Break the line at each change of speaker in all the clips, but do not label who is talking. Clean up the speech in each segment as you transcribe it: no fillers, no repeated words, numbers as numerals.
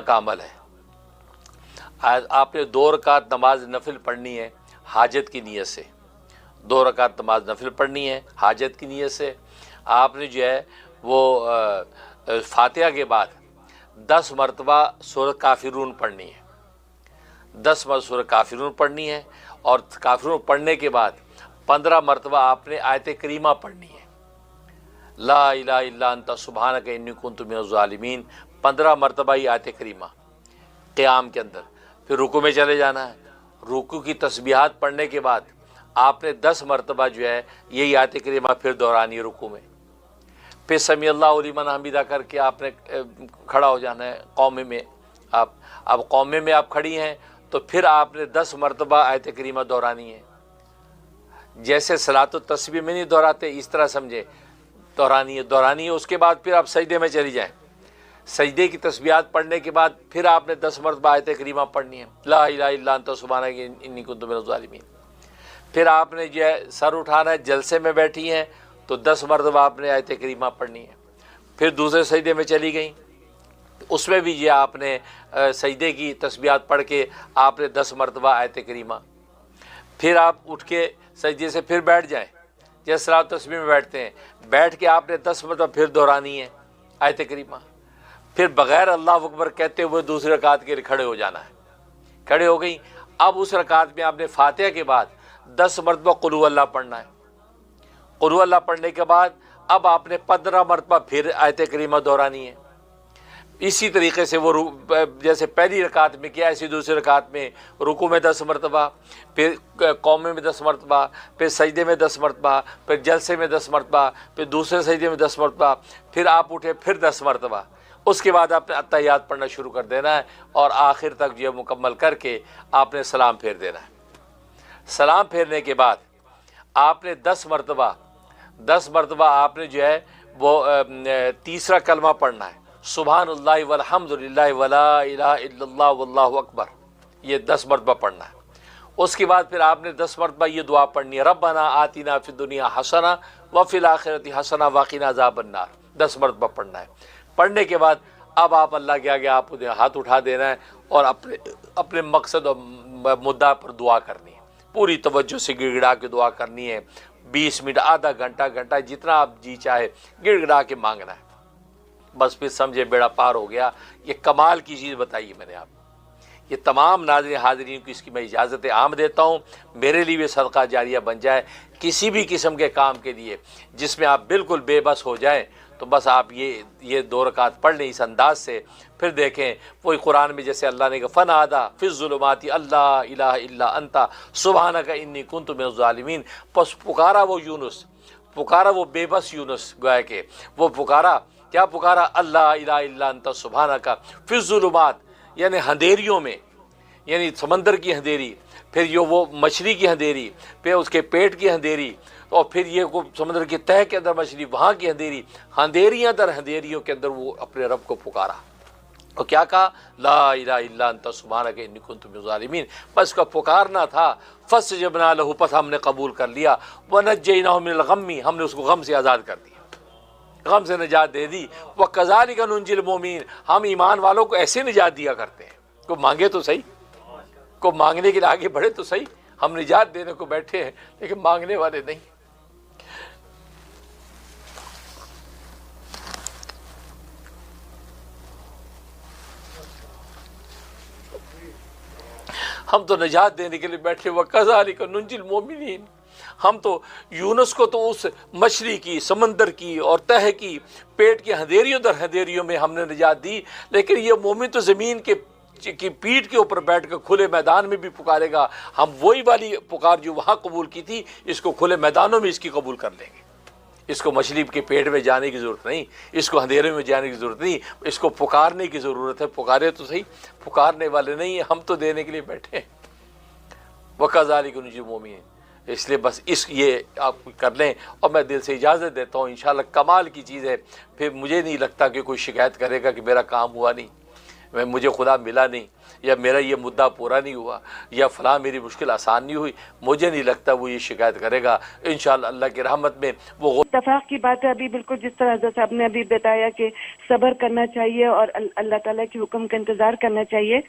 کا عمل ہے. آپ نے 2 رکعت نماز نفل پڑھنی ہے حاجت کی نیت سے. 2 رکعت نماز نفل پڑھنی ہے حاجت کی نیت سے. آپ نے جو ہے وہ فاتحہ کے بعد 10 مرتبہ سورۃ کافرون پڑھنی ہے. 10 مرتبہ سورۃ کافرون پڑھنی ہے، اور کافرون پڑھنے کے بعد 15 مرتبہ آپ نے آیت کریمہ پڑھنی ہے. لا الہ الا انت سبحانک انی کنت من الظالمین 15 مرتبہ ہی آیت کریمہ قیام کے اندر. پھر رکوع میں چلے جانا ہے. رکوع کی تسبیحات پڑھنے کے بعد آپ نے 10 مرتبہ جو ہے یہی آیت کریمہ پھر دہرانی ہے رکوع میں. پھر سمیع اللہ لمن حمیدہ کر کے آپ نے کھڑا ہو جانا ہے قومے میں. اب قومے میں آپ کھڑی ہیں تو پھر آپ نے 10 مرتبہ آیت کریمہ دہرانی ہے. جیسے صلاۃ التسبیح میں نہیں دہراتے اس طرح سمجھے دہرانی ہے. اس کے بعد پھر آپ سجدے میں چلی جائیں. سجدے کی تسبیحات پڑھنے کے بعد پھر آپ نے 10 مرتبہ آیت کریمہ پڑھنی ہے لا الہ الا انت سبحانک انی کنت من الظالمین. پھر آپ نے جو ہے سر اٹھانا ہے. جلسے میں بیٹھی ہیں تو 10 مرتبہ آپ نے آیت کریمہ پڑھنی ہے. پھر دوسرے سجدے میں چلی گئیں اس میں بھی یہ آپ نے سجدے کی تسبیحات پڑھ کے آپ نے 10 مرتبہ آیت کریمہ. پھر آپ اٹھ کے سجدے سے پھر بیٹھ جائیں جیسے صلاۃ التسبیح میں بیٹھتے ہیں. بیٹھ کے آپ نے 10 مرتبہ پھر دہرانی ہے آیت کریمہ. پھر بغیر اللہ اکبر کہتے ہوئے دوسری رکعت کے لیے کھڑے ہو جانا ہے. کھڑے ہو گئی. اب اس رکعت میں آپ نے فاتحہ کے بعد 10 مرتبہ قل هو اللہ پڑھنا ہے. قل هو اللہ پڑھنے کے بعد اب آپ نے 15 مرتبہ پھر آیت کریمہ دہرانی ہے. اسی طریقے سے وہ جیسے پہلی رکعت میں کیا ایسی دوسری رکعت میں رکوع میں 10 مرتبہ، پھر قومے میں 10 مرتبہ، پھر سجدے میں 10 مرتبہ، پھر جلسے میں 10 مرتبہ، پھر دوسرے سجدے میں 10 مرتبہ، پھر آپ اٹھے پھر 10 مرتبہ. اس کے بعد آپ نے اتحیات پڑھنا شروع کر دینا ہے اور آخر تک جو مکمل کر کے آپ نے سلام پھیر دینا ہے. سلام پھیرنے کے بعد آپ نے 10 مرتبہ آپ نے جو ہے وہ تیسرا کلمہ پڑھنا ہے سبحان اللہ والحمد للہ ولا الہ الا اللہ واللہ اکبر. یہ 10 مرتبہ پڑھنا ہے. اس کے بعد پھر آپ نے 10 مرتبہ یہ دعا پڑھنی ہے ربنا آتنا فی الدنیا حسنہ وفی الآخرۃ حسنہ وقنا عذاب النار. 10 مرتبہ پڑھنا ہے. پڑھنے کے بعد اب آپ اللہ کے آگے آپ نے ہاتھ اٹھا دینا ہے اور اپنے مقصد اور مدعا پر دعا کرنی ہے. پوری توجہ سے گڑ گڑا کے دعا کرنی ہے. 20 منٹ، آدھا گھنٹہ جتنا آپ جی چاہے گڑ گڑا کے مانگنا ہے. بس پھر سمجھے بیڑا پار ہو گیا. یہ کمال کی چیز بتائی میں نے آپ. یہ تمام ناظرین حاضرین کو اس کی میں اجازت عام دیتا ہوں. میرے لیے بھی صدقہ جاریہ بن جائے کسی بھی قسم کے کام کے لیے جس میں آپ بالکل بے بس ہو جائیں تو بس آپ یہ 2 رکعت پڑھ لیں اس انداز سے. پھر دیکھیں وہی قرآن میں جیسے اللہ نے کہا فنادا فی الظلمات اللہ الہ الا انت سبحانک انی کنت من الظالمین. پس پکارا وہ یونس، پکارا وہ بے بس یونس، گویا کہ وہ پکارا کیا پکارا اللہ الہ الا انت سبحانک فی الظلمات یعنی اندھیریوں میں، یعنی سمندر کی اندھیری، پھر وہ مچھلی کی اندھیری، پھر اس کے پیٹ کی اندھیری، اور پھر یہ سمندر کی تہہ کے اندر مچھلی، وہاں کی اندھیری، اندھیریاں در اندھیریوں کے اندر وہ اپنے رب کو پکارا. اور کیا کہا لا الہ الا انت سبحانک انی کنت من الظالمین. بس کا پکارنا تھا. فاستجبنا لہ، پس ہم نے قبول کر لیا. ونجیناہ من الغم، ہم نے اس کو غم سے آزاد کر دیا، غم سے نجات دے دی. وکذالک ننجی المؤمنین، ہم ایمان والوں کو ایسے نجات دیا کرتے ہیں. کو مانگے تو صحیح، کو مانگنے کے لیے آگے بڑھے تو صحیح. ہم نجات دینے کو بیٹھے ہیں لیکن مانگنے والے نہیں. ہم تو نجات دینے کے لیے بیٹھے. وَكَذَلِكَ نُنْجِي الْمُؤْمِنِينَ، ہم تو یونس کو تو اس مچھلی کی، سمندر کی اور تہہ کی، پیٹ کی اندھیریوں در اندھیریوں میں ہم نے نجات دی. لیکن یہ مومن تو زمین کی پیٹھ کے اوپر بیٹھ کر کھلے میدان میں بھی پکارے گا. ہم وہی والی پکار جو وہاں قبول کی تھی اس کو کھلے میدانوں میں اس کی قبول کر لیں گے. اس کو مچھلی کے پیٹ میں جانے کی ضرورت نہیں، اس کو اندھیرے میں جانے کی ضرورت نہیں، اس کو پکارنے کی ضرورت ہے. پکارے تو صحیح، پکارنے والے نہیں ہیں، ہم تو دینے کے لیے بیٹھے ہیں. وَكَذَلِكَ نُنْجِي الْمُؤْمِنِينَ. اس لیے بس یہ آپ کر لیں اور میں دل سے اجازت دیتا ہوں. انشاءاللہ کمال کی چیز ہے. پھر مجھے نہیں لگتا کہ کوئی شکایت کرے گا کہ میرا کام ہوا نہیں، مجھے خدا ملا نہیں. یا میرا یہ مدعا پورا نہیں ہوا یا فلاں میری مشکل آسان نہیں ہوئی، مجھے نہیں لگتا وہ یہ شکایت کرے گا۔ انشاءاللہ اللہ کی رحمت میں وہ
اتفاق کی بات ہے ابھی بالکل جس طرح حضرت صاحب نے ابھی بتایا کہ صبر کرنا چاہیے اور اللہ تعالیٰ کے حکم کا انتظار کرنا چاہیے،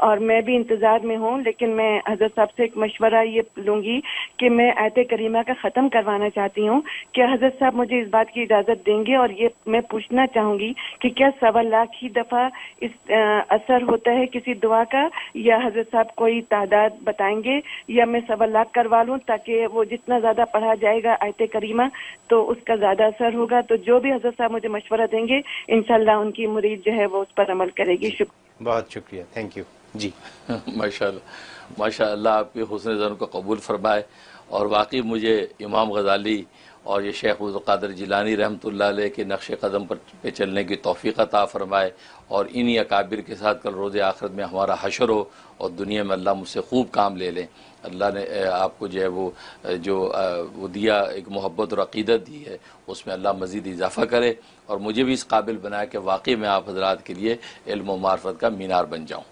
اور میں بھی انتظار میں ہوں، لیکن میں حضرت صاحب سے ایک مشورہ یہ لوں گی کہ میں آیت کریمہ کا ختم کروانا چاہتی ہوں، کہ حضرت صاحب مجھے اس بات کی اجازت دیں گے، اور یہ میں پوچھنا چاہوں گی کہ کیا 1.25 لاکھ ہی دفعہ اس اثر ہوتا ہے کسی دعا کا، یا حضرت صاحب کوئی تعداد بتائیں گے، یا میں 1.25 لاکھ کروا لوں تاکہ وہ جتنا زیادہ پڑھا جائے گا آیت کریمہ تو اس کا زیادہ اثر ہوگا؟ تو جو بھی حضرت صاحب مجھے مشورہ دیں گے انشاءاللہ ان کی مرید جو ہے وہ اس پر عمل کرے گی۔ شکریہ،
بہت شکریہ، تھینک یو جی۔
ماشاءاللہ ماشاءاللہ آپ کے حسن ظن کو قبول فرمائے، اور واقعی مجھے امام غزالی اور یہ شیخ عبد القادر جیلانی رحمۃ اللہ علیہ کے نقش قدم پہ چلنے کی توفیق عطا فرمائے، اور انہی اکابر کے ساتھ کل روز آخرت میں ہمارا حشر ہو، اور دنیا میں اللہ مجھ سے خوب کام لے لیں۔ اللہ نے آپ کو جو ہے وہ دیا، ایک محبت اور عقیدت دی ہے، اس میں اللہ مزید اضافہ کرے، اور مجھے بھی اس قابل بنائے کہ واقعی میں آپ حضرات کے لیے علم و معرفت کا مینار بن جاؤں۔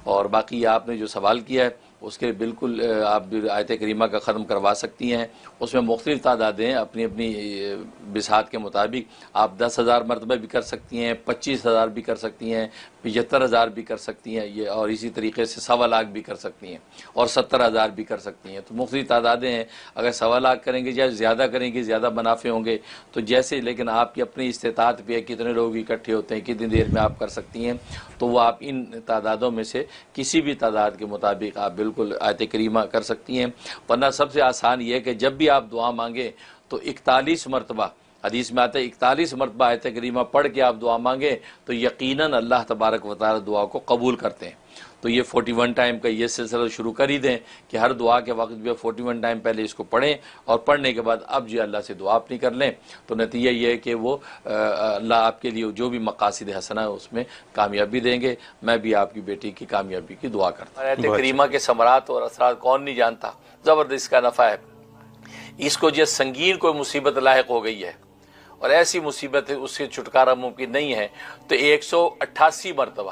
اور باقی آپ نے جو سوال کیا ہے اس کے بالکل آپ بھی آیت کریمہ کا ختم کروا سکتی ہیں، اس میں مختلف تعدادیں اپنی اپنی بساط کے مطابق، آپ 10,000 مرتبہ بھی کر سکتی ہیں، 25,000 بھی کر سکتی ہیں، 75,000 بھی کر سکتی ہیں، یہ اور اسی طریقے سے 1.25 لاکھ بھی کر سکتی ہیں، اور 70,000 بھی کر سکتی ہیں۔ تو مختلف تعدادیں ہیں، اگر 1.25 لاکھ کریں گے یا زیادہ کریں گے زیادہ منافع ہوں گے، تو جیسے، لیکن آپ کی اپنی استطاعت پہ ہے کتنے لوگ اکٹھے ہوتے ہیں، کتنی دیر میں آپ کر سکتی ہیں، تو وہ آپ ان تعدادوں میں سے کسی بھی تعداد کے مطابق آپ بالکل آیت کریمہ کر سکتی ہیں۔ ورنہ سب سے آسان یہ ہے کہ جب بھی آپ دعا مانگیں تو 41 مرتبہ، حدیث میں آتا ہے 41 مرتبہ آیت کریمہ پڑھ کے آپ دعا مانگیں تو یقیناً اللہ تبارک و تعالی دعا کو قبول کرتے ہیں۔ تو یہ 41 ٹائم کا یہ سلسلہ شروع کر ہی دیں کہ ہر دعا کے وقت بھی 41 ٹائم پہلے اس کو پڑھیں، اور پڑھنے کے بعد اب جو اللہ سے دعا اپنی کر لیں، تو نتیجہ یہ ہے کہ وہ اللہ آپ کے لیے جو بھی مقاصد حسنہ ہے اس میں کامیابی دیں گے۔ میں بھی آپ کی بیٹی کی کامیابی کی دعا کرتا ہوں۔ آیت کریمہ کے ثمرات اور اثرات کون نہیں جانتا، زبردست کا نفع ہے۔ اس کو جو سنگین کوئی مصیبت لاحق ہو گئی ہے اور ایسی مصیبت ہے اس سے چھٹکارا ممکن نہیں ہے، تو 188 مرتبہ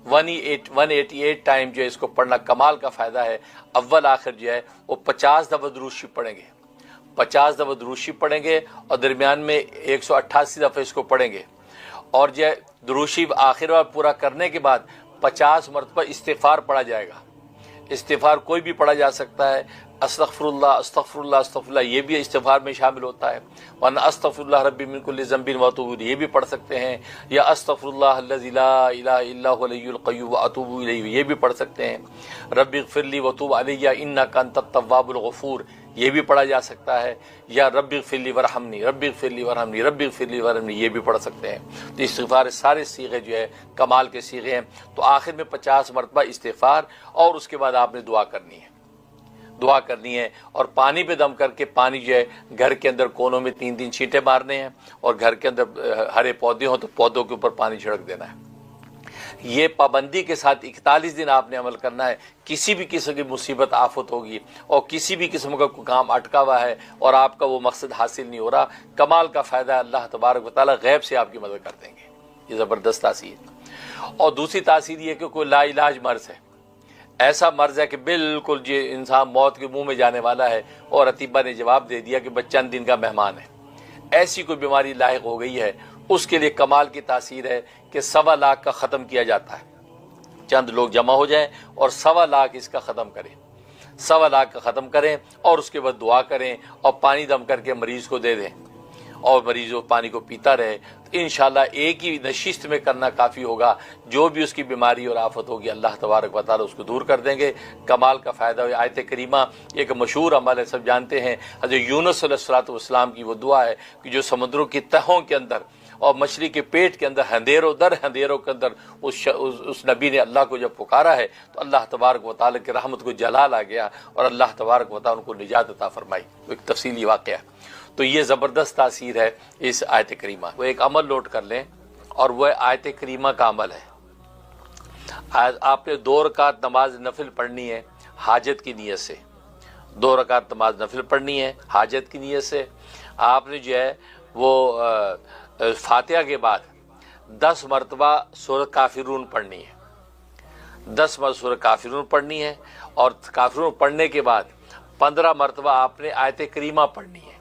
188 ٹائم جو ہے اس کو پڑھنا کمال کا فائدہ ہے۔ اول آخر جو ہے وہ 50 دفعہ درود شریف پڑھیں گے، 50 دفعہ درود شریف پڑھیں گے، اور درمیان میں 188 دفعہ اس کو پڑھیں گے، اور جو ہے درود شریف آخر بار پورا کرنے کے بعد 50 مرتبہ استغفار پڑھا جائے گا۔ استغفار کوئی بھی پڑھا جا سکتا ہے، استغفر اللہ استغفر اللہ استغفر اللہ یہ بھی استغفار میں شامل ہوتا ہے، ورنہ استغفر اللہ ربی من کل ذنب واتوب الیہ یہ بھی پڑھ سکتے ہیں، یا استغفر اللہ الذی لا الہ الا هو الحی القیوم واتوب الیہ یہ بھی پڑھ سکتے ہیں، رب اغفر لی وتوب علی انک انت التواب الغفور یہ بھی پڑھا جا سکتا ہے، یا رب اغفر لی ورحمنی رب اغفر لی ورحمنی رب اغفر لی ورحمنی یہ بھی پڑھ سکتے ہیں۔ تو استغفار سارے صیغے جو ہے کمال کے صیغے ہیں۔ تو آخر میں 50 مرتبہ استغفار، اور اس کے بعد آپ نے دعا کرنی ہے، دعا کرنی ہے، اور پانی پہ دم کر کے پانی جو ہے گھر کے اندر کونوں میں 3 چھینٹے مارنے ہیں، اور گھر کے اندر ہرے پودے ہوں تو پودوں کے اوپر پانی چھڑک دینا ہے۔ یہ پابندی کے ساتھ 41 دن آپ نے عمل کرنا ہے۔ کسی بھی قسم کی مصیبت آفت ہوگی اور کسی بھی قسم کا کوئی کام اٹکا ہوا ہے اور آپ کا وہ مقصد حاصل نہیں ہو رہا، کمال کا فائدہ ہے، اللہ تبارک و تعالی غیب سے آپ کی مدد کر دیں گے۔ یہ زبردست تاثیر۔ اور دوسری تاثیر یہ کہ کوئی لا علاج مرض ہے، ایسا مرض ہے کہ بالکل جو انسان موت کے منہ میں جانے والا ہے، اور اطباء نے جواب دے دیا کہ بس چند دن کا مہمان ہے، ایسی کوئی بیماری لاحق ہو گئی ہے، اس کے لیے کمال کی تاثیر ہے کہ 1.25 لاکھ کا ختم کیا جاتا ہے۔ چند لوگ جمع ہو جائیں اور 1.25 لاکھ اس کا ختم کریں، 1.25 لاکھ کا ختم کریں، اور اس کے بعد دعا کریں اور پانی دم کر کے مریض کو دے دیں، اور مریض وہ پانی کو پیتا رہے۔ تو انشاءاللہ ایک ہی نشست میں کرنا کافی ہوگا، جو بھی اس کی بیماری اور آفت ہوگی اللہ تبارک و تعالی اس کو دور کر دیں گے۔ کمال کا فائدہ ہو۔ آیت کریمہ ایک مشہور عمل ہے، سب جانتے ہیں، حضرت یونس علیہ السلام کی وہ دعا ہے کہ جو سمندروں کی تہوں کے اندر اور مچھلی کے پیٹ کے اندر اندھیروں در اندھیروں کے اندر اس نبی نے اللہ کو جب پکارا ہے تو اللہ تبارک و تعالی کی رحمت کو جلال آ گیا، اور اللہ تبارک و تعالی کو نجات عطا فرمائی۔ وہ ایک تفصیلی واقعہ ہے۔ تو یہ زبردست تاثیر ہے اس آیت کریمہ۔ وہ ایک عمل نوٹ کر لیں، اور وہ آیت کریمہ کا عمل ہے۔ آپ نے 2 رکعت نماز نفل پڑھنی ہے حاجت کی نیت سے، 2 رکعت نماز نفل پڑھنی ہے حاجت کی نیت سے۔ آپ نے جو ہے وہ فاتحہ کے بعد 10 مرتبہ سورۃ کافرون پڑھنی ہے، 10 مرتبہ سورہ کافرون پڑھنی ہے، اور کافرون پڑھنے کے بعد 15 مرتبہ آپ نے آیت کریمہ پڑھنی ہے،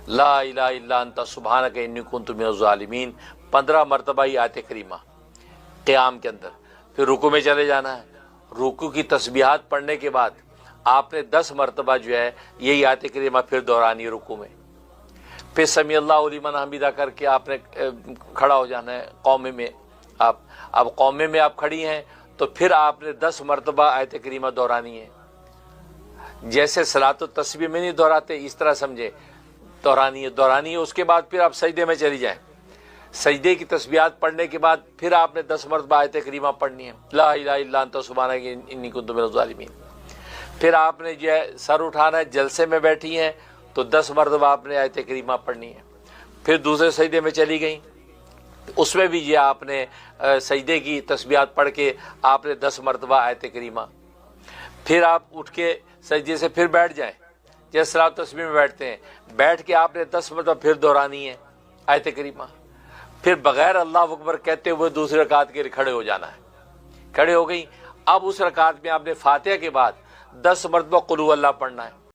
لا الہ الا انت سبحانک انی کنت من الظالمین، 15 مرتبہ ہی آیت کریمہ قیام کے اندر۔ پھر رکوع میں چلے جانا ہے، رکوع کی تسبیحات پڑھنے کے بعد آپ نے 10 مرتبہ جو ہے یہی آیت کریمہ پھر دہرانی ہے رکوع میں۔ پھر سمیع اللہ لمن حمیدہ کر کے آپ نے کھڑا ہو جانا ہے قومے میں۔ اب قومے میں آپ کھڑی ہیں تو پھر آپ نے 10 مرتبہ آیت کریمہ دہرانی ہے، جیسے صلاۃ و تسبیح میں نہیں دہراتے اس طرح سمجھے، دہرانی ہے۔ اس کے بعد پھر آپ سجدے میں چلی جائیں، سجدے کی تسبیحات پڑھنے کے بعد پھر آپ نے 10 مرتبہ آیت کریمہ پڑھنی ہے، لا الہ الا انت سبحانک انی کنت من الظالمین۔ پھر آپ نے جو ہے سر اٹھانا ہے، جلسے میں بیٹھی ہیں تو 10 مرتبہ آپ نے آیت کریمہ پڑھنی ہے۔ پھر دوسرے سجدے میں چلی گئیں، اس میں بھی یہ آپ نے سجدے کی تسبیحات پڑھ کے آپ نے 10 مرتبہ آیت کریمہ۔ پھر آپ اٹھ کے سجدے سے پھر بیٹھ جائیں، جیسے صلاۃ و تسبیح میں بیٹھتے ہیں، بیٹھ کے آپ نے 10 مرتبہ پھر دہرانی ہے آیت کریمہ۔ پھر بغیر اللہ اکبر کہتے ہوئے دوسری رکعت کے لیے کھڑے ہو جانا ہے، کھڑے ہو گئی۔ اب اس رکعت میں آپ نے فاتحہ کے بعد 10 مرتبہ قل هو اللہ پڑھنا ہے۔